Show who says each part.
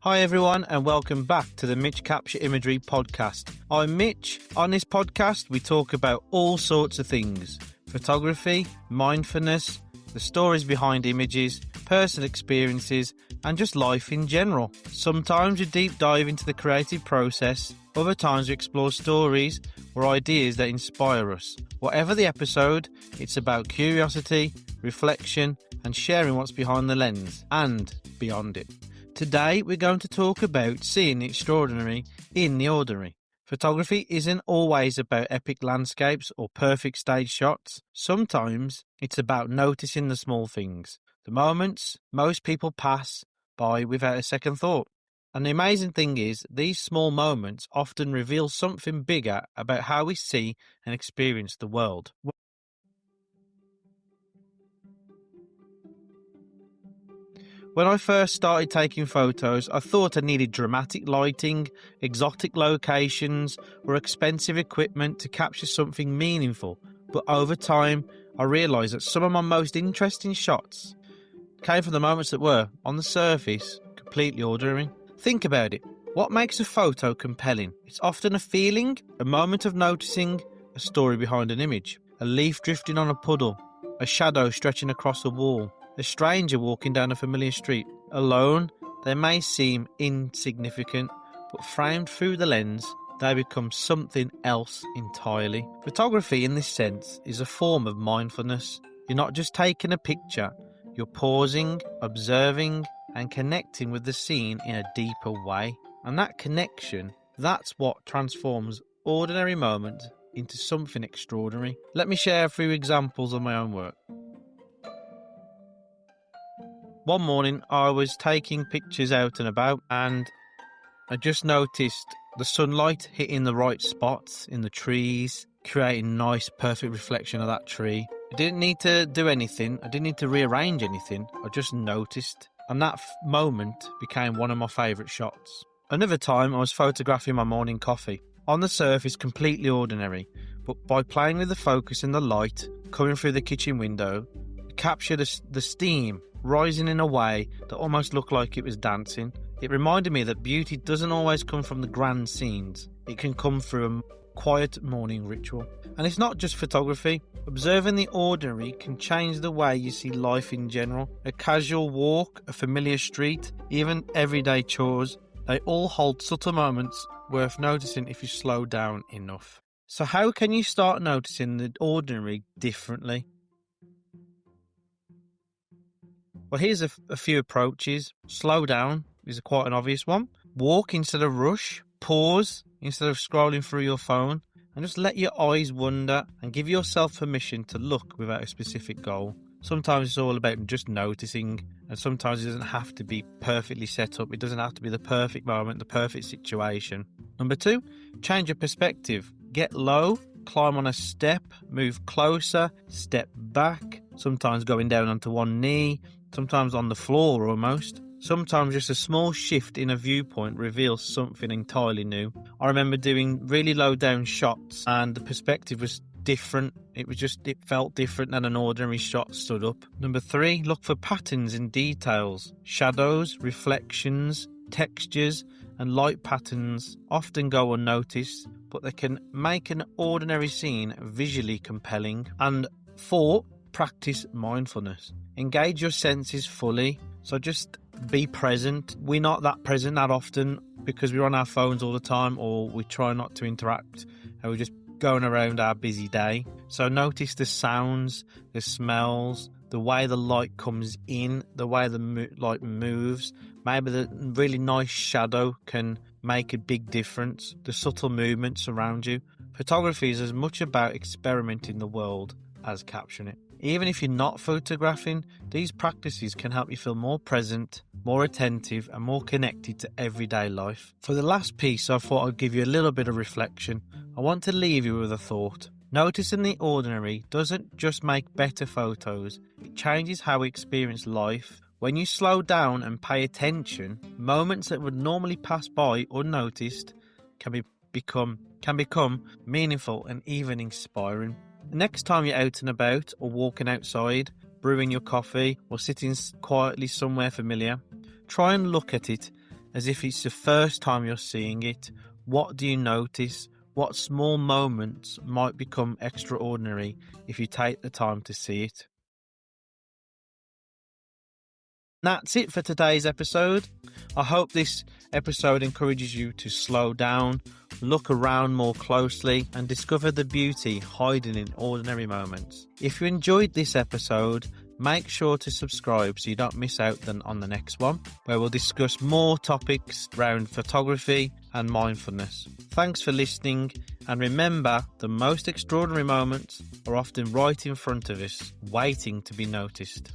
Speaker 1: Hi everyone and welcome back to the MitchCaptureImagery podcast. I'm Mitch. On this podcast we talk about all sorts of things. Photography, mindfulness, the stories behind images, personal experiences and just life in general. Sometimes we deep dive into the creative process, other times we explore stories or ideas that inspire us. Whatever the episode, it's about curiosity, reflection and sharing what's behind the lens and beyond it. Today we're going to talk about seeing the extraordinary in the ordinary. Photography isn't always about epic landscapes or perfect stage shots. Sometimes it's about noticing the small things, the moments most people pass by without a second thought. And the amazing thing is, these small moments often reveal something bigger about how we see and experience the world. When I first started taking photos, I thought I needed dramatic lighting, exotic locations, or expensive equipment to capture something meaningful. But over time, I realised that some of my most interesting shots came from the moments that were, on the surface, completely ordinary. Think about it. What makes a photo compelling? It's often a feeling, a moment of noticing, a story behind an image. A leaf drifting on a puddle, a shadow stretching across a wall, a stranger walking down a familiar street. Alone, they may seem insignificant, but framed through the lens, they become something else entirely. Photography, in this sense, is a form of mindfulness. You're not just taking a picture, you're pausing, observing, and connecting with the scene in a deeper way. And that connection, that's what transforms ordinary moments into something extraordinary. Let me share a few examples of my own work. One morning I was taking pictures out and about and I just noticed the sunlight hitting the right spots in the trees, creating nice perfect reflection of that tree. I didn't need to do anything, I didn't need to rearrange anything, I just noticed. And that moment became one of my favourite shots. Another time I was photographing my morning coffee. On the surface completely ordinary, but by playing with the focus and the light coming through the kitchen window, I captured the steam rising in a way that almost looked like it was dancing. It reminded me that beauty doesn't always come from the grand scenes. It can come through a quiet morning ritual. And it's not just photography. Observing the ordinary can change the way you see life in general. A casual walk, a familiar street, even everyday chores, they all hold subtle moments worth noticing if you slow down enough. So how can you start noticing the ordinary differently? Well, here's a few approaches. Slow down is quite an obvious one. Walk instead of rush. Pause instead of scrolling through your phone. And just let your eyes wander and give yourself permission to look without a specific goal. Sometimes it's all about just noticing, and sometimes it doesn't have to be perfectly set up. It doesn't have to be the perfect moment, the perfect situation. Number 2, change your perspective. Get low, climb on a step, move closer, step back, sometimes going down onto one knee, sometimes on the floor almost. Sometimes just a small shift in a viewpoint reveals something entirely new. I remember doing really low down shots and the perspective was different. It felt different than an ordinary shot stood up. Number 3, look for patterns in details. Shadows, reflections, textures and light patterns often go unnoticed, but they can make an ordinary scene visually compelling. And 4, practice mindfulness. Engage your senses fully. So just be present. We're not that present that often because we're on our phones all the time, or we try not to interact and we're just going around our busy day. So notice the sounds, the smells, the way the light comes in, the way the light moves. Maybe the really nice shadow can make a big difference. The subtle movements around you. Photography is as much about experimenting the world as capturing it. Even if you're not photographing, these practices can help you feel more present, more attentive and more connected to everyday life. For the last piece, I thought I'd give you a little bit of reflection. I want to leave you with a thought. Noticing the ordinary doesn't just make better photos, it changes how we experience life. When you slow down and pay attention, moments that would normally pass by unnoticed can become meaningful and even inspiring. The next time you're out and about or walking outside, brewing your coffee or sitting quietly somewhere familiar, try and look at it as if it's the first time you're seeing it. What do you notice? What small moments might become extraordinary if you take the time to see it? That's it for today's episode. I hope this episode encourages you to slow down, look around more closely, and discover the beauty hiding in ordinary moments. If you enjoyed this episode, make sure to subscribe so you don't miss out on the next one, where we'll discuss more topics around photography and mindfulness. Thanks for listening, and remember, the most extraordinary moments are often right in front of us, waiting to be noticed.